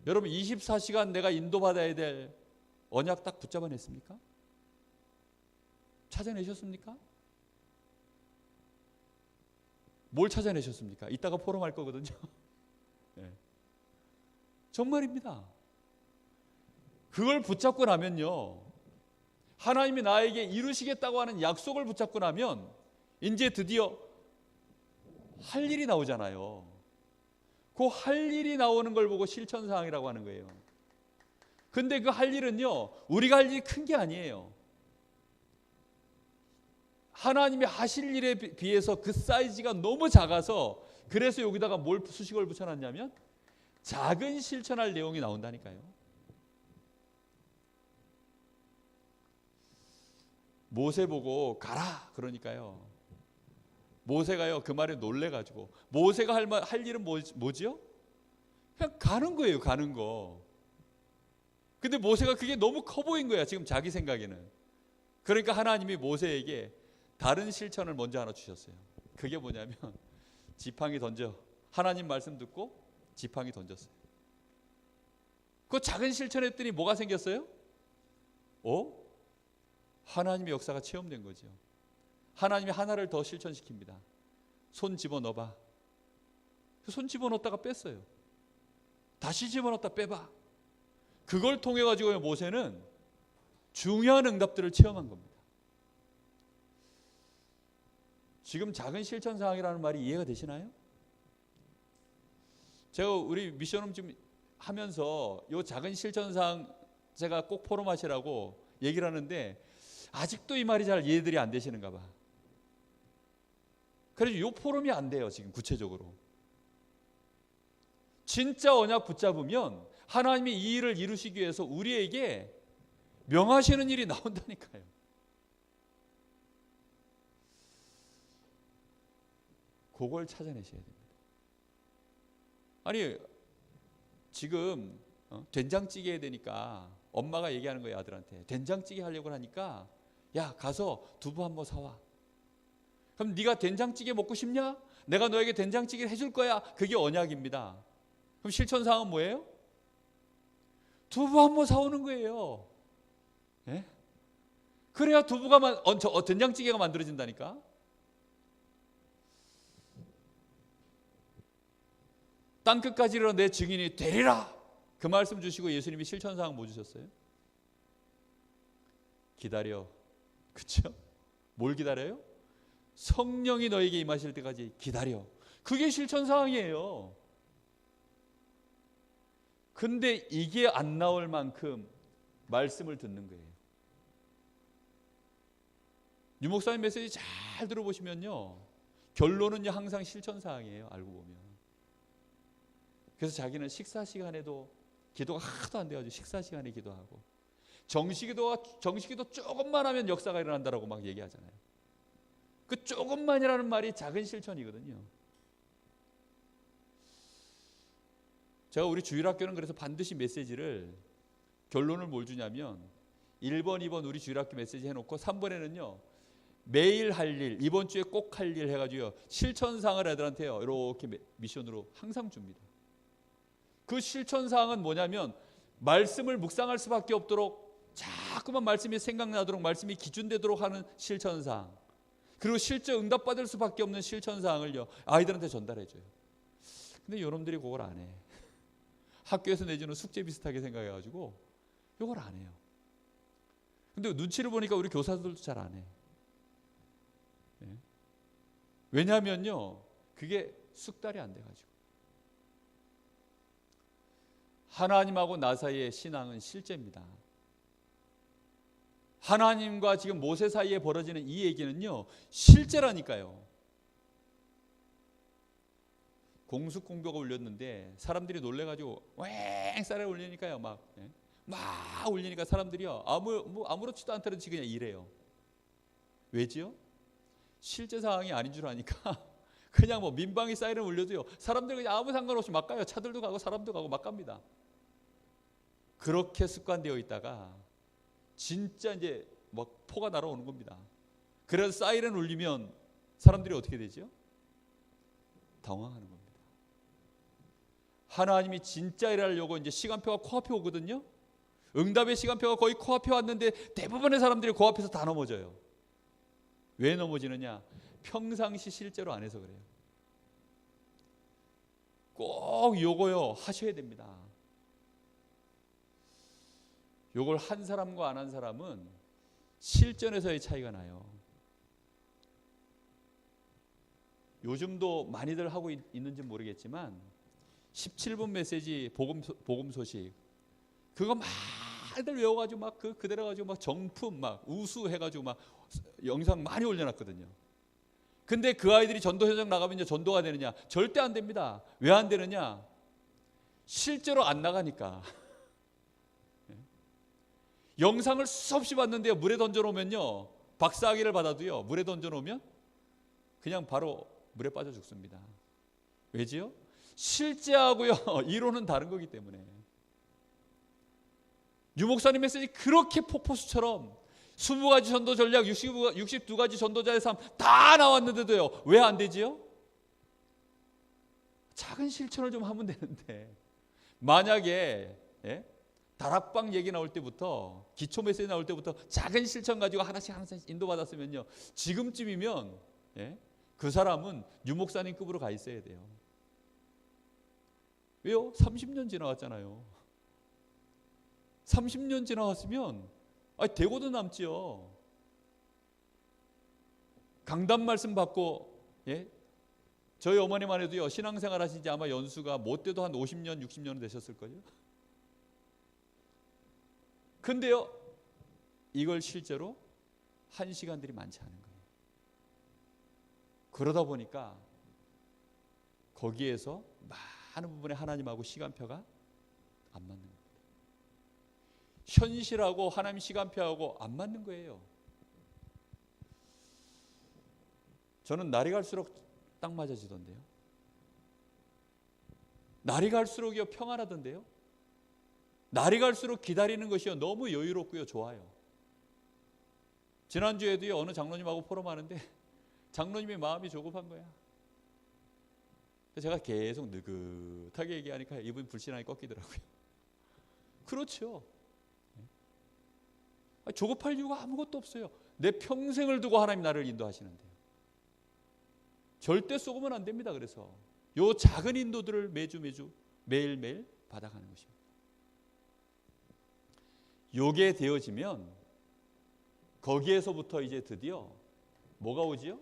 여러분 24시간 내가 인도받아야 될 언약 딱 붙잡아냈습니까? 찾아내셨습니까? 뭘 찾아내셨습니까? 이따가 포럼할 거거든요. 네. 정말입니다. 그걸 붙잡고 나면요, 하나님이 나에게 이루시겠다고 하는 약속을 붙잡고 나면 이제 드디어 할 일이 나오잖아요. 그 할 일이 나오는 걸 보고 실천사항이라고 하는 거예요. 근데 그 할 일은요, 우리가 할 일이 큰 게 아니에요. 하나님이 하실 일에 비해서 그 사이즈가 너무 작아서 그래서 여기다가 뭘 수식어를 붙여놨냐면 작은 실천할 내용이 나온다니까요. 모세 보고 가라 그러니까요, 모세가요 그 말에 놀래가지고, 모세가 할 일은 뭐지요? 그냥 가는 거예요. 가는 거. 근데 모세가 그게 너무 커 보인 거야, 지금 자기 생각에는. 그러니까 하나님이 모세에게 다른 실천을 먼저 하나 주셨어요. 그게 뭐냐면 지팡이 던져. 하나님 말씀 듣고 지팡이 던졌어요. 그 작은 실천했더니 뭐가 생겼어요? 하나님의 역사가 체험된 거죠. 하나님이 하나를 더 실천시킵니다. 손 집어넣어봐. 손 집어넣었다가 뺐어요. 다시 집어넣었다 빼봐. 그걸 통해 가지고 모세는 중요한 응답들을 체험한 겁니다. 지금 작은 실천 사항이라는 말이 이해가 되시나요? 제가 우리 미션홈 지금 하면서 이 작은 실천 사항 제가 꼭 포럼하시라고 얘기를 하는데 아직도 이 말이 잘 이해들이 안 되시는가 봐. 그래서 이 포럼이 안 돼요, 지금 구체적으로. 진짜 언약 붙잡으면 하나님이 이 일을 이루시기 위해서 우리에게 명하시는 일이 나온다니까요. 그걸 찾아내셔야 됩니다. 아니, 지금 된장찌개 해야 되니까 엄마가 얘기하는 거예요, 아들한테. 된장찌개 하려고 하니까 야, 가서 두부 한번 사와. 그럼 네가 된장찌개 먹고 싶냐? 내가 너에게 된장찌개 해줄 거야. 그게 언약입니다. 그럼 실천사항은 뭐예요? 두부 한번 사오는 거예요. 네? 그래야 두부가 된장찌개가 만들어진다니까. 땅끝까지 이르러 내 증인이 되리라. 그 말씀 주시고 예수님이 실천사항 뭐 주셨어요? 기다려. 그렇죠? 뭘 기다려요? 성령이 너에게 임하실 때까지 기다려. 그게 실천사항이에요. 근데 이게 안 나올 만큼 말씀을 듣는 거예요. 유 목사님 메시지 잘 들어보시면요, 결론은 항상 실천 사항이에요. 알고 보면. 그래서 자기는 식사 시간에도 기도가 하도 안 돼가지고 식사 시간에 기도하고, 정식기도 조금만 하면 역사가 일어난다라고 막 얘기하잖아요. 그 조금만이라는 말이 작은 실천이거든요. 제가 우리 주일학교는 그래서 반드시 메시지를, 결론을 뭘 주냐면 1번, 2번 우리 주일학교 메시지 해놓고 3번에는요 매일 할 일, 이번 주에 꼭 할 일 해가지고 실천사항을 애들한테요 이렇게 미션으로 항상 줍니다. 그 실천사항은 뭐냐면 말씀을 묵상할 수밖에 없도록 자꾸만 말씀이 생각나도록, 말씀이 기준되도록 하는 실천사항, 그리고 실제 응답받을 수밖에 없는 실천사항을요 아이들한테 전달해줘요. 근데 여러분들이 그걸 안 해. 학교에서 내주는 숙제 비슷하게 생각해가지고 이걸 안 해요. 근데 눈치를 보니까 우리 교사들도 잘 안 해. 왜냐하면요 그게 숙달이 안 돼가지고. 하나님하고 나 사이의 신앙은 실제입니다. 하나님과 지금 모세 사이에 벌어지는 이 얘기는요 실제라니까요. 공수공교가 울렸는데 사람들이 놀래가지고 왱 울리니까요 막 울리니까 사람들이요 아무렇지도 않다든지 그냥 이래요. 왜지요? 실제 상황이 아닌 줄 아니까 그냥 뭐 민방위 사이렌 울려도요 사람들 그냥 아무 상관없이 막 가요. 차들도 가고 사람도 가고 막 갑니다. 그렇게 습관되어 있다가 진짜 이제 막 포가 날아오는 겁니다. 그래서 사이렌 울리면 사람들이 어떻게 되죠? 당황하는 겁니다. 하나님이 진짜 일하려고 이제 시간표가 코앞에 오거든요. 응답의 시간표가 거의 코앞에 왔는데 대부분의 사람들이 그 앞에서 다 넘어져요. 왜 넘어지느냐? 평상시 실제로 안 해서 그래요. 꼭 요거요 하셔야 됩니다. 요걸 한 사람과 안 한 사람은 실전에서의 차이가 나요. 요즘도 많이들 하고 있는지 모르겠지만 17분 메시지 복음 소식 그거 많이들 외워가지고 막 그대로 가지고 막 정품 막 우수 해가지고 막 영상 많이 올려놨거든요. 근데 그 아이들이 전도 현장 나가면 이제 전도가 되느냐? 절대 안 됩니다. 왜 안 되느냐? 실제로 안 나가니까. 영상을 수없이 봤는데요 물에 던져놓으면요 박사학위를 받아도요 물에 던져놓으면 그냥 바로 물에 빠져 죽습니다. 왜지요? 실제하고요 이론은 다른 거기 때문에. 유 목사님 메시지 그렇게 폭포수처럼 20가지 전도 전략, 62가지 전도자의 삶 다 나왔는데도요 왜 안 되지요? 작은 실천을 좀 하면 되는데, 만약에 다락방 얘기 나올 때부터, 기초 메시지 나올 때부터 작은 실천 가지고 하나씩 인도받았으면요 지금쯤이면 그 사람은 유 목사님급으로 가 있어야 돼요. 왜요? 30년 지나왔잖아요. 30년 지나왔으면 대고도 남지요. 강단 말씀 받고 저희 어머니만 해도요 신앙생활 하신 지 아마 연수가 못돼도 한 50년 60년 되셨을걸요. 근데요 이걸 실제로 한 시간들이 많지 않은 거예요. 그러다 보니까 거기에서 많은 부분에 하나님하고 시간표가 안 맞는 겁니다. 현실하고 하나님 시간표하고 안 맞는 거예요. 저는 날이 갈수록 딱 맞아지던데요. 날이 갈수록요 평안하던데요. 날이 갈수록 기다리는 것이요 너무 여유롭고요 좋아요. 지난주에도요 어느 장로님하고 포럼하는데 장로님의 마음이 조급한 거야. 제가 계속 느긋하게 얘기하니까 이분이 불신하게 꺾이더라고요. 그렇죠. 조급할 이유가 아무것도 없어요. 내 평생을 두고 하나님 나를 인도하시는데요. 절대 쏘으면 안 됩니다. 그래서 요 작은 인도들을 매일매일 받아가는 것입니다. 요게 되어지면 거기에서부터 이제 드디어 뭐가 오지요?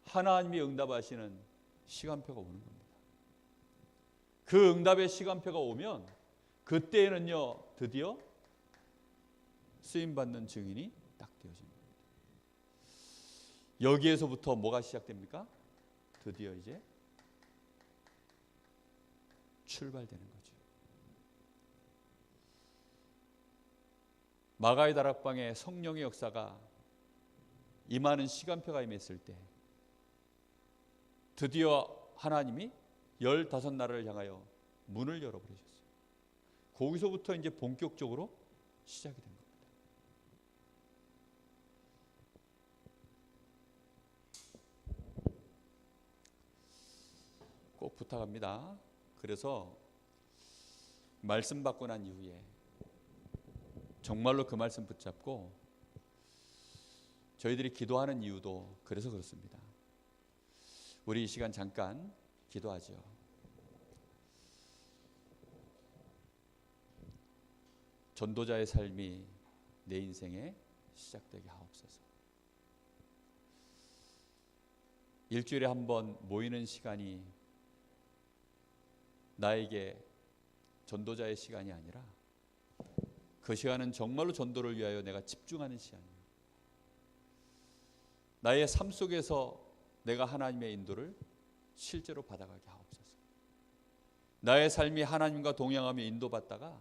하나님이 응답하시는 시간표가 오는 겁니다. 그 응답의 시간표가 오면 그때에는요 드디어 쓰임받는 증인이 딱 되어집니다. 여기에서부터 뭐가 시작됩니까? 드디어 이제 출발되는 거죠. 마가의 다락방에 성령의 역사가 임하는 시간표가 임했을 때 드디어 하나님이 15나라를 향하여 문을 열어버리셨어요. 거기서부터 이제 본격적으로 시작이 된 겁니다. 꼭 부탁합니다. 그래서 말씀 받고 난 이후에 정말로 그 말씀 붙잡고 저희들이 기도하는 이유도 그래서 그렇습니다. 우리 이 시간 잠깐 기도하죠. 전도자의 삶이 내 인생에 시작되게 하옵소서. 일주일에 한 번 모이는 시간이 나에게 전도자의 시간이 아니라 그 시간은 정말로 전도를 위하여 내가 집중하는 시간이에요. 나의 삶 속에서 내가 하나님의 인도를 실제로 받아가게 하옵소서. 나의 삶이 하나님과 동행하며 인도받다가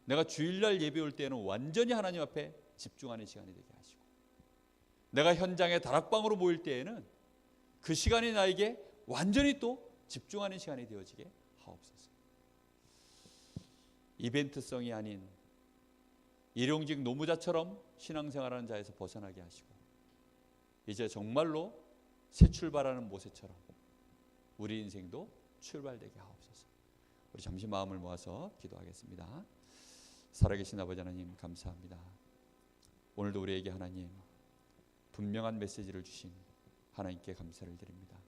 내가 주일날 예배 올 때에는 완전히 하나님 앞에 집중하는 시간이 되게 하시고, 내가 현장에 다락방으로 모일 때에는 그 시간이 나에게 완전히 또 집중하는 시간이 되어지게 하옵소서. 이벤트성이 아닌 일용직 노무자처럼 신앙생활하는 자에서 벗어나게 하시고, 이제 정말로 새 출발하는 모세처럼 우리 인생도 출발되게 하옵소서. 우리 잠시 마음을 모아서 기도하겠습니다. 살아계신 아버지 하나님, 감사합니다. 오늘도 우리에게 하나님 분명한 메시지를 주신 하나님께 감사를 드립니다.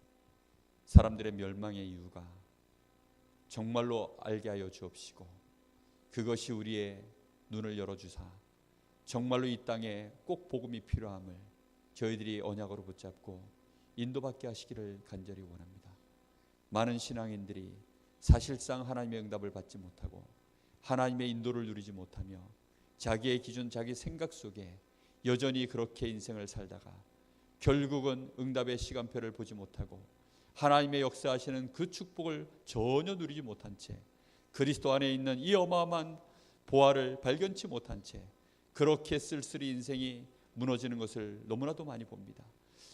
사람들의 멸망의 이유가 정말로 알게 하여 주옵시고, 그것이 우리의 눈을 열어주사 정말로 이 땅에 꼭 복음이 필요함을 저희들이 언약으로 붙잡고 인도받게 하시기를 간절히 원합니다. 많은 신앙인들이 사실상 하나님의 응답을 받지 못하고 하나님의 인도를 누리지 못하며 자기의 기준, 자기 생각 속에 여전히 그렇게 인생을 살다가 결국은 응답의 시간표를 보지 못하고 하나님의 역사하시는 그 축복을 전혀 누리지 못한 채 그리스도 안에 있는 이 어마어마한 보화를 발견치 못한 채 그렇게 쓸쓸히 인생이 무너지는 것을 너무나도 많이 봅니다.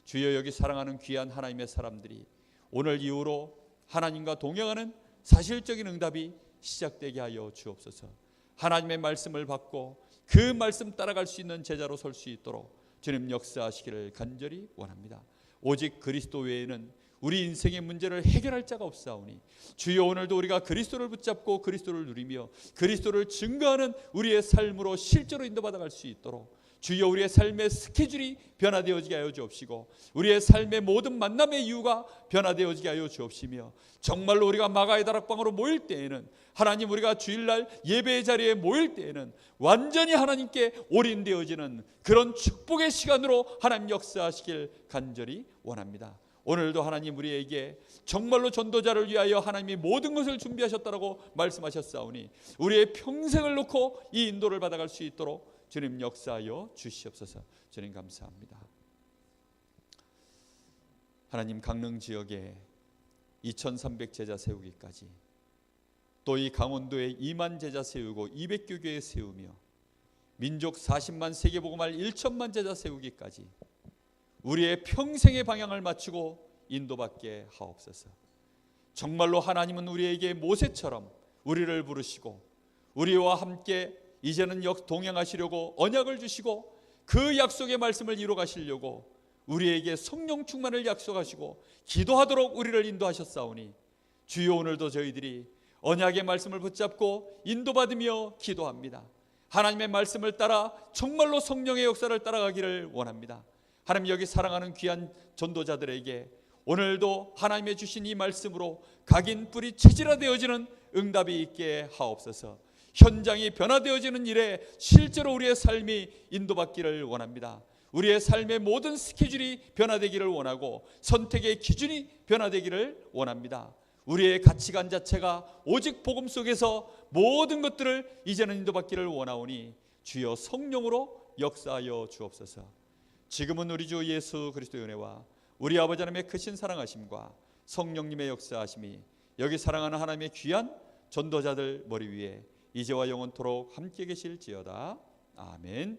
주여, 여기 사랑하는 귀한 하나님의 사람들이 오늘 이후로 하나님과 동행하는 사실적인 응답이 시작되게 하여 주옵소서. 하나님의 말씀을 받고 그 말씀 따라갈 수 있는 제자로 설 수 있도록 주님 역사하시기를 간절히 원합니다. 오직 그리스도 외에는 우리 인생의 문제를 해결할 자가 없사오니 주여, 오늘도 우리가 그리스도를 붙잡고 그리스도를 누리며 그리스도를 증거하는 우리의 삶으로 실제로 인도받아갈 수 있도록 주여, 우리의 삶의 스케줄이 변화되어지게 하여 주옵시고 우리의 삶의 모든 만남의 이유가 변화되어지게 하여 주옵시며 정말로 우리가 마가의 다락방으로 모일 때에는 하나님, 우리가 주일날 예배의 자리에 모일 때에는 완전히 하나님께 올인되어지는 그런 축복의 시간으로 하나님 역사하시길 간절히 원합니다. 오늘도 하나님, 우리에게 정말로 전도자를 위하여 하나님이 모든 것을 준비하셨다라고 말씀하셨사오니 우리의 평생을 놓고 이 인도를 받아갈 수 있도록 주님 역사하여 주시옵소서. 주님 감사합니다. 하나님, 강릉 지역에 2300 제자 세우기까지, 또 이 강원도에 2만 제자 세우고 200교 교회 세우며 민족 40만 세계복음할 1천만 제자 세우기까지 우리의 평생의 방향을 맞추고 인도받게 하옵소서. 정말로 하나님은 우리에게 모세처럼 우리를 부르시고 우리와 함께 이제는 동행하시려고 언약을 주시고 그 약속의 말씀을 이루어 가시려고 우리에게 성령 충만을 약속하시고 기도하도록 우리를 인도하셨사오니 주여, 오늘도 저희들이 언약의 말씀을 붙잡고 인도받으며 기도합니다. 하나님의 말씀을 따라 정말로 성령의 역사를 따라가기를 원합니다. 하나님, 여기 사랑하는 귀한 전도자들에게 오늘도 하나님의 주신 이 말씀으로 각인 뿌리 체질화되어지는 응답이 있게 하옵소서. 현장이 변화되어지는 일에 실제로 우리의 삶이 인도받기를 원합니다. 우리의 삶의 모든 스케줄이 변화되기를 원하고 선택의 기준이 변화되기를 원합니다. 우리의 가치관 자체가 오직 복음 속에서 모든 것들을 이제는 인도받기를 원하오니 주여, 성령으로 역사하여 주옵소서. 지금은 우리 주 예수 그리스도의 은혜와 우리 아버지 하나님의 크신 사랑하심과 성령님의 역사하심이 여기 사랑하는 하나님의 귀한 전도자들 머리 위에 이제와 영원토록 함께 계실지어다. 아멘.